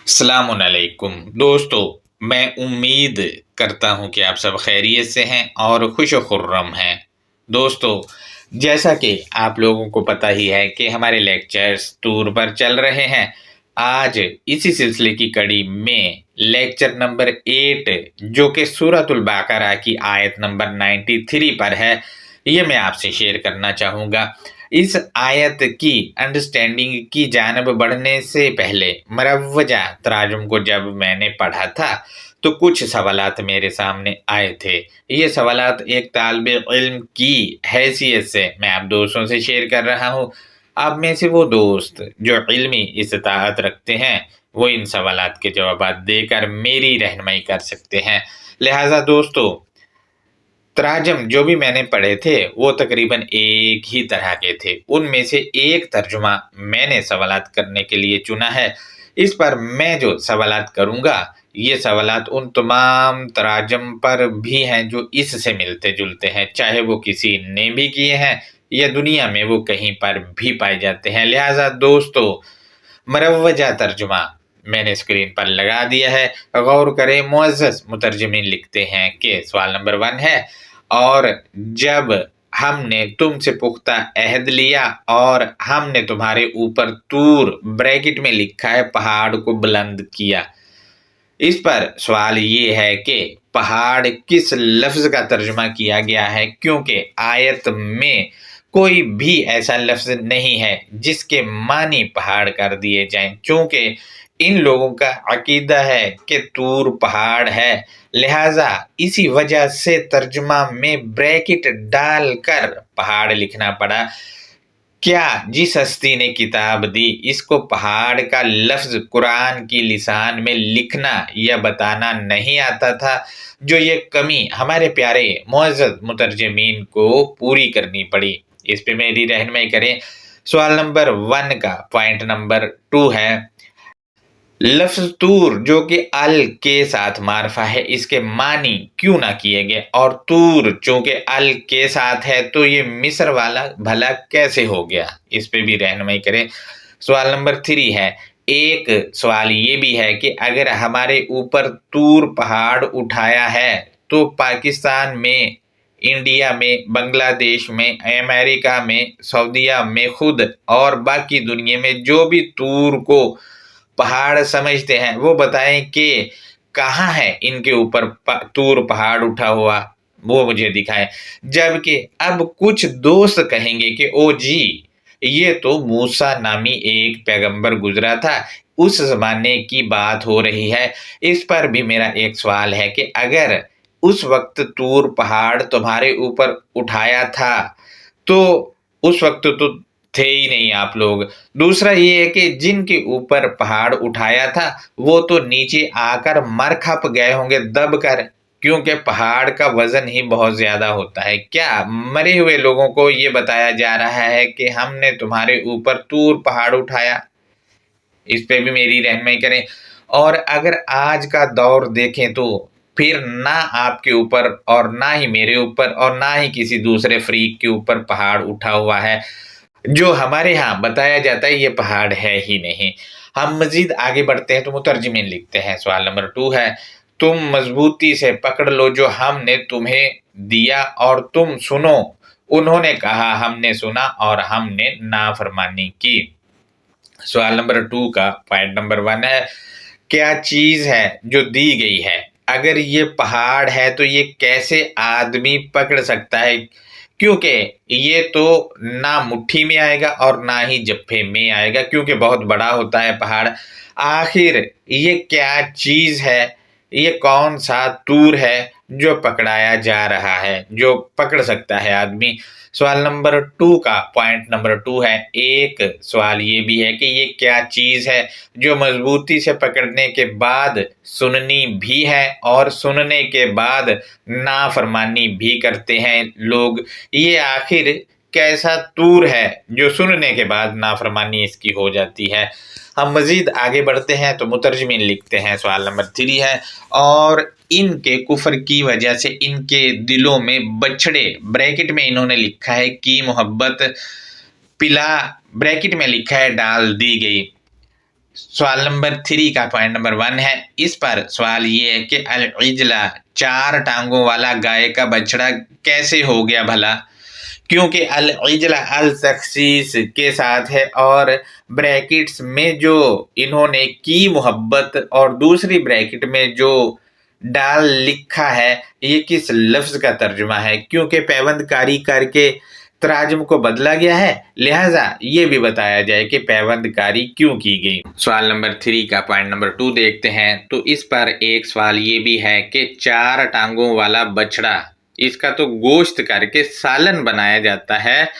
अस्सलामुअलैकुम दोस्तों, मैं उम्मीद करता हूँ कि आप सब खैरियत से हैं और खुश खुर्रम हैं। दोस्तों, जैसा कि आप लोगों को पता ही है कि हमारे लेक्चर्स टूर पर चल रहे हैं। आज इसी सिलसिले की कड़ी में लेक्चर नंबर 8 जो कि सूरतुल बकरा की आयत नंबर 93 पर है, ये मैं आपसे शेयर करना चाहूँगा। इस आयत की अंडरस्टैंडिंग की जानब बढ़ने से पहले मरवजा तराजुम को जब मैंने पढ़ा था तो कुछ सवालात मेरे सामने आए थे। ये सवालात एक तालिब इल्म की हैसियत से मैं आप दोस्तों से शेयर कर रहा हूँ। आप में से वो दोस्त जो इल्मी इस्तात रखते हैं वो इन सवालात के जवाब देकर मेरी रहनुमाई कर सकते हैं। लिहाजा दोस्तों, तराजम जो भी मैंने पढ़े थे वो तकरीबन एक ही तरह के थे। उनमें से एक तर्जुमा मैंने सवालात करने के लिए चुना है। इस पर मैं जो सवालात करूँगा ये सवालात उन तमाम तराजम पर भी हैं जो इससे मिलते जुलते हैं, चाहे वो किसी ने भी किए हैं या दुनिया में वो कहीं पर भी पाए जाते हैं। लिहाजा दोस्तों, मरवजा तर्जुमा मैंने स्क्रीन पर लगा दिया है, गौर करें। मुअज़्ज़ज़ मुतरजमीन लिखते हैं कि सवाल नंबर 1 है, और जब हमने तुमसे पुख्ता अहद लिया और हमने तुम्हारे ऊपर तूर ब्रैकेट में लिखा है पहाड़ को बुलंद किया। इस पर सवाल ये है कि पहाड़ किस लफ्ज़ का तर्जुमा किया गया है, क्योंकि आयत में कोई भी ऐसा लफ्ज़ नहीं है जिसके मानी पहाड़ कर दिए जाएं। चूँकि इन लोगों का अकीदा है कि तूर पहाड़ है, लिहाजा इसी वजह से तर्जुमा में ब्रैकेट डालकर पहाड़ लिखना पड़ा। क्या जिस हस्ती ने किताब दी इसको पहाड़ का लफ्ज़ कुरान की लिसान में लिखना या बताना नहीं आता था, जो ये कमी हमारे प्यारे मुअज़्ज़ज़ मुतरजमीन को पूरी करनी पड़ी। इस पे मेरी रहनुमाई करें। सवाल नंबर 1 का पॉइंट नंबर 2 है, लफ्ज़ तूर जो कि अल के साथ मारफा है, इसके मानी क्यों ना किए गए, और तूर चूंकि अल के साथ है तो ये मिस्र वाला भला कैसे हो गया, इस पे भी रहनुमाई करें। सवाल नंबर 3 है, एक सवाल ये भी है कि अगर हमारे ऊपर तूर पहाड़ उठाया है तो पाकिस्तान में, इंडिया में, बांग्लादेश में, अमेरिका में, सऊदीया में खुद और बाकी दुनिया में जो भी तूर को पहाड़ समझते हैं वो बताएं कि कहाँ है इनके ऊपर तूर पहाड़ उठा हुआ, वो मुझे दिखाएं। जबकि अब कुछ दोस्त कहेंगे कि ओ जी, ये तो मूसा नामी एक पैगंबर गुजरा था, उस जमाने की बात हो रही है। इस पर भी मेरा एक सवाल है कि अगर उस वक्त तूर पहाड़ तुम्हारे ऊपर उठाया था तो उस वक्त तो थे ही नहीं आप लोग। दूसरा ये है कि जिनके ऊपर पहाड़ उठाया था वो तो नीचे आकर मर खप गए होंगे दब कर, क्योंकि पहाड़ का वजन ही बहुत ज्यादा होता है। क्या मरे हुए लोगों को ये बताया जा रहा है कि हमने तुम्हारे ऊपर तूर पहाड़ उठाया? इस पे भी मेरी रहनुमाई करें। और अगर आज का दौर देखें तो फिर ना आपके ऊपर और ना ही मेरे ऊपर और ना ही किसी दूसरे फ्रीक के ऊपर पहाड़ उठा हुआ है। जो हमारे यहाँ बताया जाता है ये पहाड़ है ही नहीं। हम मजीद आगे बढ़ते हैं तो मुतरजमीन लिखते हैं। सवाल नंबर 2 है, तुम मजबूती से पकड़ लो जो हमने तुम्हें दिया और तुम सुनो। उन्होंने कहा हमने सुना और हमने नाफरमानी की। सवाल नंबर 2 का पॉइंट नंबर 1 है, क्या चीज है जो दी गई है, अगर ये पहाड़ है तो ये कैसे आदमी पकड़ सकता है, क्योंकि ये तो ना मुट्ठी में आएगा और ना ही जफ्फे में आएगा, क्योंकि बहुत बड़ा होता है पहाड़। आखिर ये क्या चीज है, ये कौन सा तूर है जो पकड़ाया जा रहा है, जो पकड़ सकता है आदमी। सवाल नंबर 2 का पॉइंट नंबर 2 है, एक सवाल ये भी है कि ये क्या चीज है जो मजबूती से पकड़ने के बाद सुननी भी है और सुनने के बाद नाफरमानी भी करते हैं लोग। ये आखिर कैसा तूर है जो सुनने के बाद नाफरमानी इसकी हो जाती है। हम मजीद आगे बढ़ते हैं तो मुतरजमीन लिखते हैं। सवाल नंबर 3 है, और इनके कुफर की वजह से इनके दिलों में बछड़े, ब्रैकेट में इन्होंने लिखा है की मोहब्बत, पिला ब्रैकेट में लिखा है डाल दी गई। सवाल नंबर 3 का पॉइंट नंबर 1 है। इस पर सवाल ये है कि अल इजला 4 टांगों वाला गाय का बछड़ा कैसे हो गया भला? क्योंकि अल इजला अल तखसीस के साथ है और ब्रैकेट्स में जो इन्होंने की मोहब्बत और दूसरी ब्रैकेट में जो डाल लिखा है ये किस लफ्ज का तर्जुमा है? क्योंकि पैबंदकारी करके तराजुम को बदला गया है, लिहाजा ये भी बताया जाए कि पैबंदकारी क्यों की गई। सवाल नंबर 3 का पॉइंट नंबर 2 देखते हैं। तो इस पर एक सवाल ये भी है कि 4 टांगों वाला बछड़ा, इसका तो गोश्त करके सालन बनाया जाता है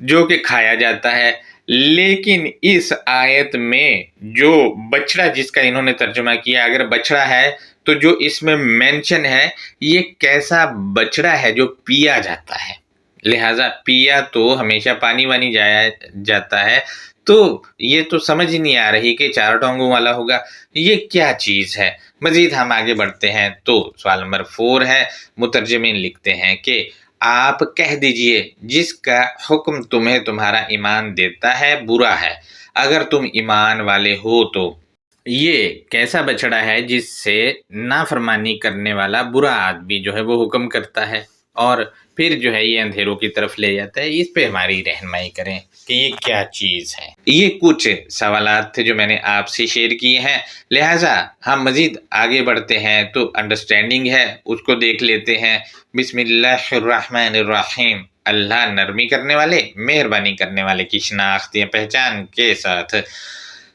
जो कि खाया जाता है, लेकिन इस आयत में जो बछड़ा जिसका इन्होंने तर्जुमा किया, अगर बछड़ा है तो जो इसमें मेंशन है ये कैसा बछड़ा है जो पिया जाता है, लिहाजा पिया तो हमेशा पानी वानी जाया जाता है, तो ये तो समझ ही नहीं आ रही कि 4 टांगों वाला होगा, ये क्या चीज़ है। मजीद हम आगे बढ़ते हैं तो सवाल नंबर 4 है। मुतरजमीन लिखते हैं कि आप कह दीजिए जिसका हुक्म तुम्हें तुम्हारा ईमान देता है बुरा है, अगर तुम ईमान वाले हो तो। ये कैसा बछड़ा है जिससे नाफरमानी करने वाला बुरा आदमी जो है वो हुक्म करता है और फिर जो है ये अंधेरों की तरफ ले जाता है। इस पे हमारी रहनुमाई करें कि ये क्या चीज़ है। ये कुछ सवालात थे जो मैंने आपसे शेयर किए हैं, लिहाजा हम मज़ीद आगे बढ़ते हैं तो अंडरस्टैंडिंग है उसको देख लेते हैं। बिस्मिल्लाहिर्रहमानिर्रहीम। अल्लाह नरमी करने वाले मेहरबानी करने वाले की शनाख्त या पहचान के साथ।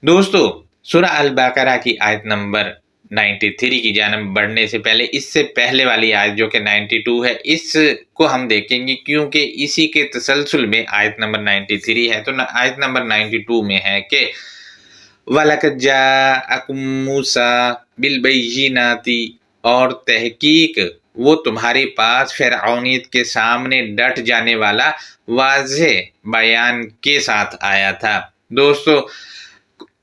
दोस्तों, सूरह अल बकरा की आयत नंबर 93 की जानब बढ़ने से पहले इससे पहले वाली आयत जो कि 92 है इसको हम देखेंगे, क्योंकि इसी के तसलसल में आयत नंबर 93 है। तो आयत नंबर 92 में है कि वलक़द जाअकुम मूसा बिलबय्यिनाति, और तहकीक वो तुम्हारे पास फ़िरऔनियत के सामने डट जाने वाला वाज़ेह बयान के साथ आया था। दोस्तों,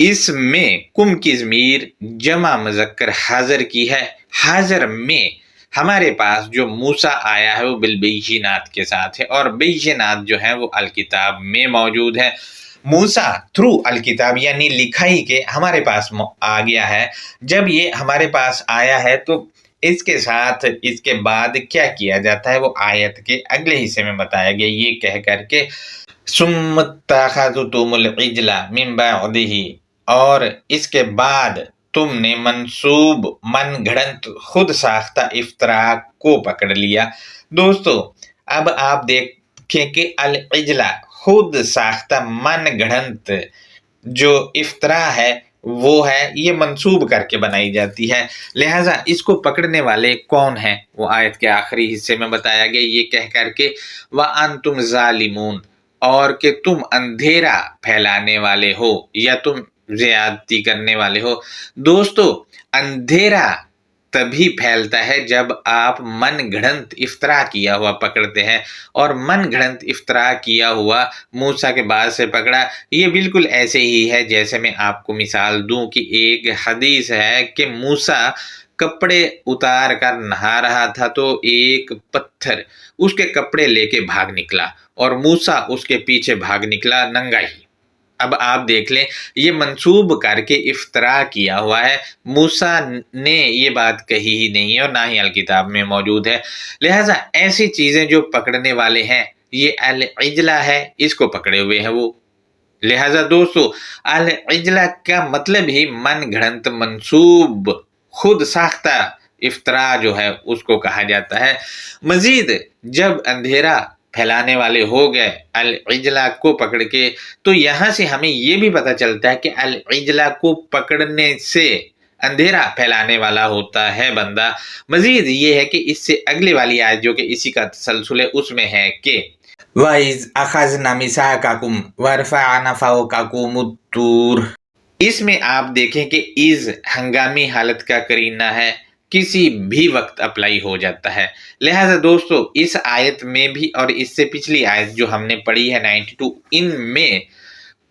इसमें कुम की ज़मीर जमा मुज़क्कर हाज़र की है। हाज़र में हमारे पास जो मूसा आया है वो बिलबय्यिनात के साथ है और बय्यिनात जो है वो अल किताब में मौजूद है। मूसा थ्रू अल किताब यानी लिखाई के हमारे पास आ गया है। जब ये हमारे पास आया है तो इसके साथ इसके बाद क्या किया जाता है वो आयत के अगले हिस्से में बताया गया, ये कह करके सुम्मत्तखज़्तुमुल इजला मिन बअदिही, और इसके बाद तुमने मंसूब मन घड़ंत खुद साख्ता इफ्तरा को पकड़ लिया। दोस्तों, अब आप देखें कि अल इजला खुद साख्ता मन घड़ंत जो इफ्तरा है वो है, ये मंसूब करके बनाई जाती है, लिहाजा इसको पकड़ने वाले कौन हैं वो आयत के आखिरी हिस्से में बताया गया, ये कह करके व अंतुम ज़ालिमून, और कि तुम अंधेरा फैलाने वाले हो या तुम ज़्यादती करने वाले हो। दोस्तों, अंधेरा तभी फैलता है जब आप मन घड़ंत इफ्तरा किया हुआ पकड़ते हैं, और मन घड़ंत इफ्तरा किया हुआ मूसा के बाद से पकड़ा, ये बिल्कुल ऐसे ही है जैसे मैं आपको मिसाल दूं कि एक हदीस है कि मूसा कपड़े उतार कर नहा रहा था तो एक पत्थर उसके कपड़े लेके भाग निकला और मूसा उसके पीछे भाग निकला नंगा ही। अब आप देख लें, ये मंसूब करके इफ्तरा किया हुआ है, मूसा ने ये बात कही ही नहीं है और ना ही अल किताब में मौजूद है। लिहाजा ऐसी चीज़ें जो पकड़ने वाले हैं ये अल इजला है, इसको पकड़े हुए हैं वो। लिहाजा दोस्तों, अल इजला का मतलब ही मन घड़ंत मंसूब खुद साख्ता इफ्तरा जो है उसको कहा जाता है। मजीद जब अंधेरा फैलाने वाले हो गए अल इजला को पकड़ के, तो यहाँ से हमें ये भी पता चलता है कि अल इजला को पकड़ने से अंधेरा फैलाने वाला होता है बंदा। मजीद ये है कि इससे अगली वाली आयत जो कि इसी का तसलसल है उसमें है कि वाइज़ अख़ज़ना मिसाकाकुम वरफ़अना फ़ौक़कुमुत तूर, इसमें आप देखें कि इज़ हंगामी हालत का करीना है, किसी भी वक्त अप्लाई हो जाता है। लिहाजा दोस्तों, इस आयत में भी और इससे पिछली आयत जो हमने पढ़ी है 92, इनमें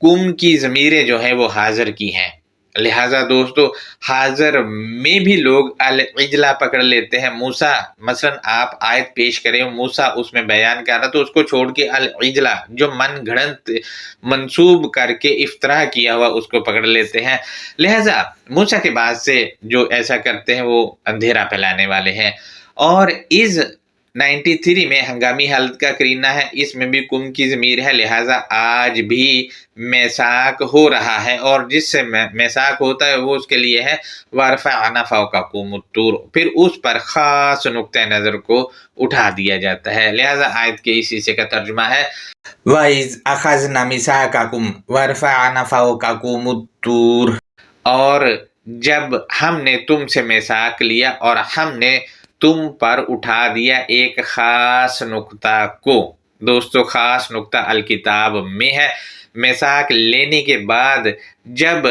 कुम की ज़मीरें जो है वो हाज़र की हैं। لہٰذا دوستو حاضر میں بھی لوگ العجلہ پکڑ لیتے ہیں۔ موسیٰ مثلا آپ آیت پیش کریں، موسیٰ اس میں بیان کر رہا تو اس کو چھوڑ کے العجلہ جو من گھڑنت منسوب کر کے افطرا کیا ہوا اس کو پکڑ لیتے ہیں۔ لہٰذا موسیٰ کے بعد سے جو ایسا کرتے ہیں وہ اندھیرا پھیلانے والے ہیں۔ اور اس 93 میں ہنگامی حالت کا کرینہ ہے، اس میں بھی کم کی ضمیر ہے، لہٰذا آج بھی میثاق ہو رہا ہے، اور جس سے میثاق ہوتا ہے وہ اس کے لیے ہے وَرَفَعْنَا فَوْقَكُمُ الطُّورَ، پھر اس پر خاص نقطۂ نظر کو اٹھا دیا جاتا ہے۔ لہٰذا آیت کے اسی سے کا ترجمہ ہے وَإِذْ أَخَذْنَا مِيثَاقَكُمْ وَرَفَعْنَا فَوْقَكُمُ الطُّورَ، اور جب ہم نے تم سے میثاق لیا اور ہم نے تم پر اٹھا دیا ایک خاص نقطہ کو۔ دوستو خاص نقطہ الکتاب میں ہے۔ میثاق لینے کے بعد جب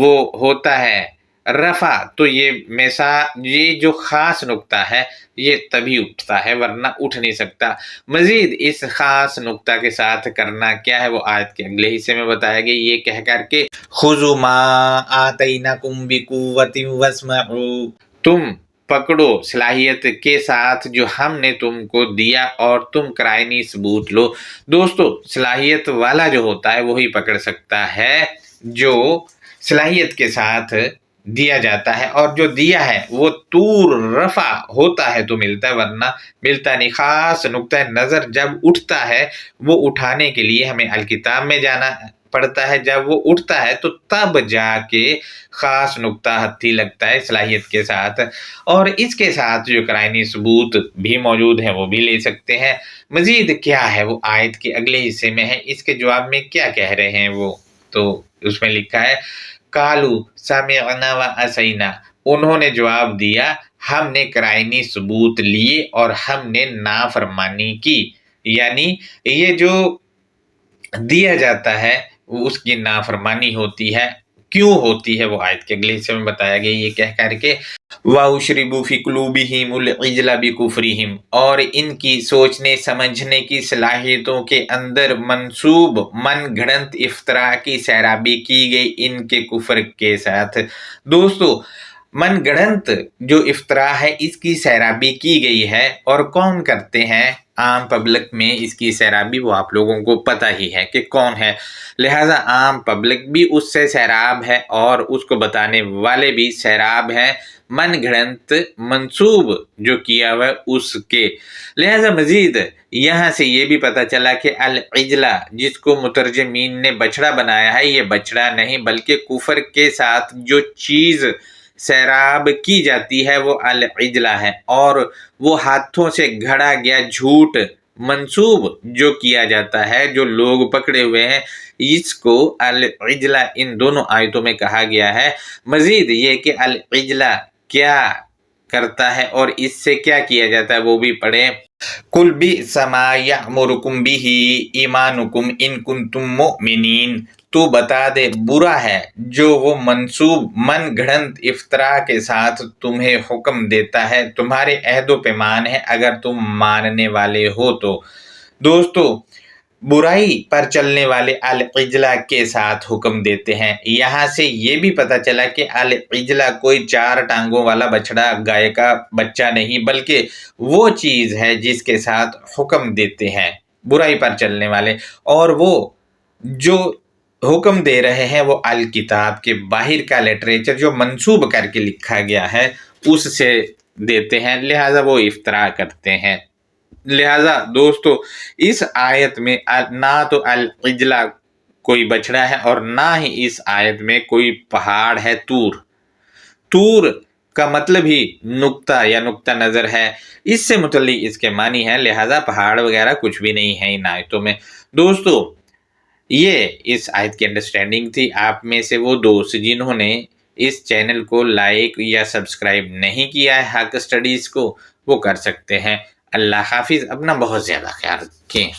وہ ہوتا ہے رفع تو یہ جو خاص نقطہ ہے یہ تبھی اٹھتا ہے، ورنہ اٹھ نہیں سکتا۔ مزید اس خاص نقطہ کے ساتھ کرنا کیا ہے وہ آیت کے اگلے حصے میں بتایا گیا، یہ کہہ کر کے خُذُوا مَا آتَيْنَاكُمْ بِقُوَّةٍ وَاسْمَعُوا، تم پکڑو صلاحیت کے ساتھ جو ہم نے تم کو دیا اور تم قرائنی ثبوت لو۔ دوستو صلاحیت والا جو ہوتا ہے وہی پکڑ سکتا ہے جو صلاحیت کے ساتھ دیا جاتا ہے، اور جو دیا ہے وہ طور رفع ہوتا ہے تو ملتا ہے، ورنہ ملتا نہیں۔ خاص نقطہ نظر جب اٹھتا ہے وہ اٹھانے کے لیے ہمیں الکتاب میں جانا پڑتا ہے، جب وہ اٹھتا ہے تو تب جا کے خاص نقطہ ہتھی لگتا ہے صلاحیت کے ساتھ، اور اس کے ساتھ جو قرائنی ثبوت بھی موجود ہیں وہ بھی لے سکتے ہیں۔ مزید کیا ہے وہ آیت کے اگلے حصے میں ہے، اس کے جواب میں کیا کہہ رہے ہیں وہ، تو اس میں لکھا ہے قالوا سمعنا وعصینا، انہوں نے جواب دیا ہم نے قرائنی ثبوت لیے اور ہم نے نافرمانی کی، یعنی یہ جو دیا جاتا ہے اس کی نافرمانی ہوتی ہے۔ کیوں ہوتی ہے وہ آیت کے اگلے حصے میں بتایا گیا، یہ کہہ کر کے وَأُشْرِبُوا فِي قُلُوبِهِمُ الْعِجْلَ بِكُفْرِهِمْ، اور ان کی سوچنے سمجھنے کی صلاحیتوں کے اندر منسوب من گھڑنت افطرا کی سیرابی کی گئی ان کے کفر کے ساتھ۔ دوستو من گھڑنت جو افطرا ہے اس کی سیرابی کی گئی ہے، اور کون کرتے ہیں عام پبلک میں اس کی سیرابی، وہ آپ لوگوں کو پتہ ہی ہے کہ کون ہے، لہٰذا عام پبلک بھی اس سے سیراب ہے اور اس کو بتانے والے بھی سیراب ہیں من گھڑنت منسوب جو کیا ہوا اس کے۔ لہٰذا مزید یہاں سے یہ بھی پتہ چلا کہ العجلہ جس کو مترجمین نے بچڑا بنایا ہے یہ بچڑا نہیں بلکہ کفر کے ساتھ جو چیز سیراب کی جاتی ہے وہ العجلہ ہے، اور وہ ہاتھوں سے گھڑا گیا جھوٹ منسوب جو کیا جاتا ہے جو لوگ پکڑے ہوئے ہیں اس کو العجلہ ان دونوں آیتوں میں کہا گیا ہے۔ مزید یہ کہ العجلہ کیا کرتا ہے اور اس سے کیا کیا جاتا ہے وہ بھی پڑھیں۔ قُلْ بِئْسَ مَا يَأْمُرُكُمْ بِهِ ایمانکم ان کنتم مؤمنین، تو بتا دے برا ہے جو وہ منسوب من گھڑنت افطرا کے ساتھ تمہیں حکم دیتا ہے، تمہارے عہد و پیمان ہے اگر تم ماننے والے ہو تو۔ دوستو برائی پر چلنے والے العجلہ کے ساتھ حکم دیتے ہیں۔ یہاں سے یہ بھی پتہ چلا کہ العجلہ کوئی 4 ٹانگوں والا بچڑا گائے کا بچہ نہیں بلکہ وہ چیز ہے جس کے ساتھ حکم دیتے ہیں برائی پر چلنے والے، اور وہ جو حکم دے رہے ہیں وہ الکتاب کے باہر کا لٹریچر جو منسوب کر کے لکھا گیا ہے اس سے دیتے ہیں، لہٰذا وہ افطرا کرتے ہیں۔ لہٰذا دوستو اس آیت میں نہ تو العجلہ کوئی بچڑا ہے اور نہ ہی اس آیت میں کوئی پہاڑ ہے طور۔ طور کا مطلب ہی نقطہ یا نقطہ نظر ہے، اس سے متعلق اس کے معنی ہے، لہٰذا پہاڑ وغیرہ کچھ بھی نہیں ہے ان آیتوں میں۔ دوستو یہ اس آیت کی انڈرسٹینڈنگ تھی۔ آپ میں سے وہ دوست جنہوں نے اس چینل کو لائک یا سبسکرائب نہیں کیا ہے حق اسٹڈیز کو، وہ کر سکتے ہیں۔ اللہ حافظ، اپنا بہت زیادہ خیال رکھیں۔